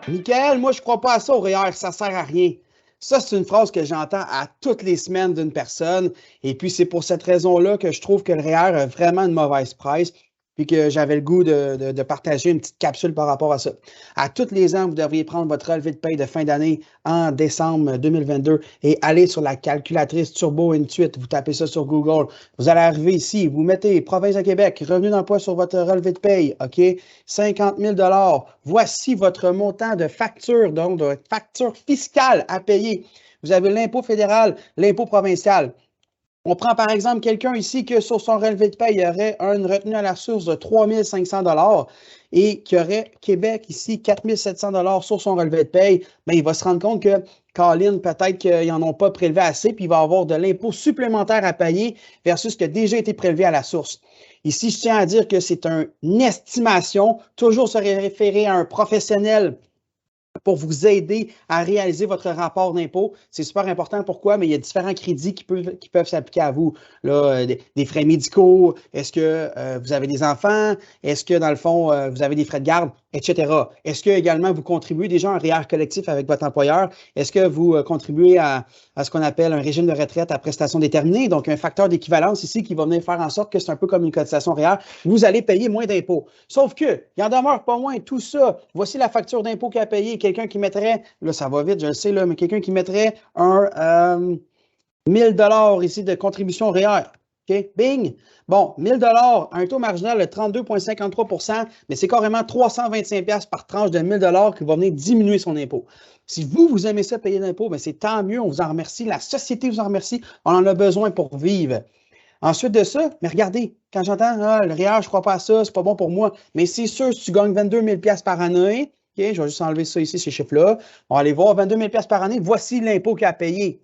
Michael, moi, je ne crois pas à ça au REER, ça ne sert à rien. Ça, c'est une phrase que j'entends à toutes les semaines d'une personne. Et puis, c'est pour cette raison-là que je trouve que le REER a vraiment une mauvaise presse. Puis que j'avais le goût de partager une petite capsule par rapport à ça. À tous les ans, vous devriez prendre votre relevé de paye de fin d'année en décembre 2022 et aller sur la calculatrice Turbo Intuit. Vous tapez ça sur Google. Vous allez arriver ici, vous mettez Province de Québec, revenu d'emploi sur votre relevé de paye, OK? 50 000 Voici votre montant de facture, donc de facture fiscale à payer. Vous avez l'impôt fédéral, l'impôt provincial. On prend par exemple quelqu'un ici que sur son relevé de paie, il y aurait une retenue à la source de 3 500 et qui aurait Québec ici 4 700 sur son relevé de paie. Bien, il va se rendre compte que Colin, peut-être qu'ils n'en ont pas prélevé assez, puis il va avoir de l'impôt supplémentaire à payer versus ce qui a déjà été prélevé à la source. Ici, je tiens à dire que c'est une estimation, toujours se référer à un professionnel pour vous aider à réaliser votre rapport d'impôt. C'est super important. Pourquoi? Mais il y a différents crédits qui peuvent s'appliquer à vous. Là, des frais médicaux, est-ce que vous avez des enfants? Est-ce que, dans le fond, vous avez des frais de garde, etc. Est-ce que également vous contribuez déjà à un REER collectif avec votre employeur? Est-ce que vous contribuez à ce qu'on appelle un régime de retraite à prestations déterminées? Donc, un facteur d'équivalence ici qui va venir faire en sorte que c'est un peu comme une cotisation REER. Vous allez payer moins d'impôts. Sauf que, il en demeure pas moins tout ça. Voici la facture d'impôt qu'il a payé. Quelqu'un qui mettrait, là, ça va vite, je le sais, là, mais quelqu'un qui mettrait un 1000 ici de contribution REER. OK? Bing! Bon, 1000 un taux marginal de 32,53 mais c'est carrément 325 par tranche de 1000 qui va venir diminuer son impôt. Si vous aimez ça payer d'impôt, c'est tant mieux, on vous en remercie, la société vous en remercie, on en a besoin pour vivre. Ensuite de ça, mais regardez, quand j'entends le REER, je ne crois pas à ça, c'est pas bon pour moi, mais c'est sûr, si tu gagnes 22 000 par année, OK, je vais juste enlever ça ici, ces chiffres-là, on va aller voir 22 000 par année, voici l'impôt qu'il a payé.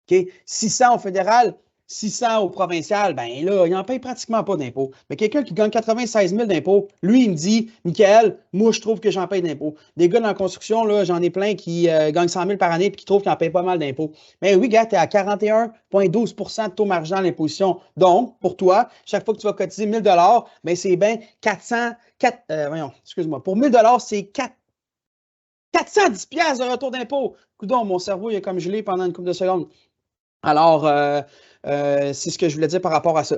OK? 600 au fédéral, 600 au provincial, ben là, il n'en paye pratiquement pas d'impôts. Mais quelqu'un qui gagne 96 000 d'impôts, lui, il me dit, Michael, moi, je trouve que j'en paye d'impôts. Des gars dans la construction, là, j'en ai plein qui gagnent 100 000 par année et qui trouvent qu'ils en payent pas mal d'impôts. Mais oui, gars, tu es à 41,12 de taux marginal d'imposition. Donc, pour toi, chaque fois que tu vas cotiser 1000 ben c'est bien 4, excuse-moi, pour 1000 c'est 410 piastres de retour d'impôt. Coudon, mon cerveau, il est comme gelé pendant une couple de secondes. Alors, c'est ce que je voulais dire par rapport à ça.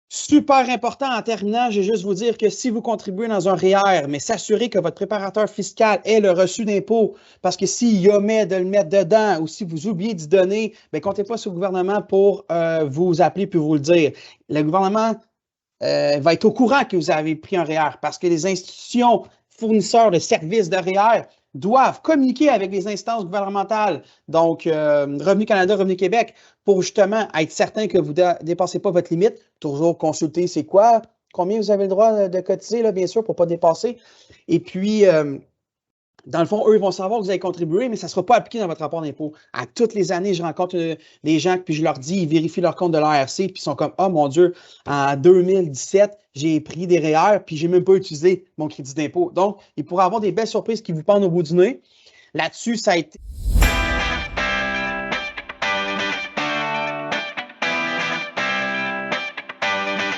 Super important en terminant, je vais juste vous dire que si vous contribuez dans un REER, mais s'assurer que votre préparateur fiscal ait le reçu d'impôt, parce que s'il omet de le mettre dedans ou si vous oubliez d'y donner, bien, comptez pas sur le gouvernement pour vous appeler puis vous le dire. Le gouvernement va être au courant que vous avez pris un REER parce que les institutions fournisseurs de services de REER doivent communiquer avec les instances gouvernementales, donc Revenu Canada, Revenu Québec, pour justement être certain que vous ne dépassez pas votre limite. Toujours consulter c'est quoi, combien vous avez le droit de cotiser, là, bien sûr, pour ne pas dépasser. Et puis, dans le fond, eux vont savoir que vous avez contribué, mais ça ne sera pas appliqué dans votre rapport d'impôt. À toutes les années, je rencontre des gens, puis je leur dis, ils vérifient leur compte de l'ARC, puis ils sont comme, oh mon Dieu, en 2017, j'ai pris des REER, puis je n'ai même pas utilisé mon crédit d'impôt. Donc, il pourrait y avoir des belles surprises qui vous pendent au bout du nez. Là-dessus, ça a été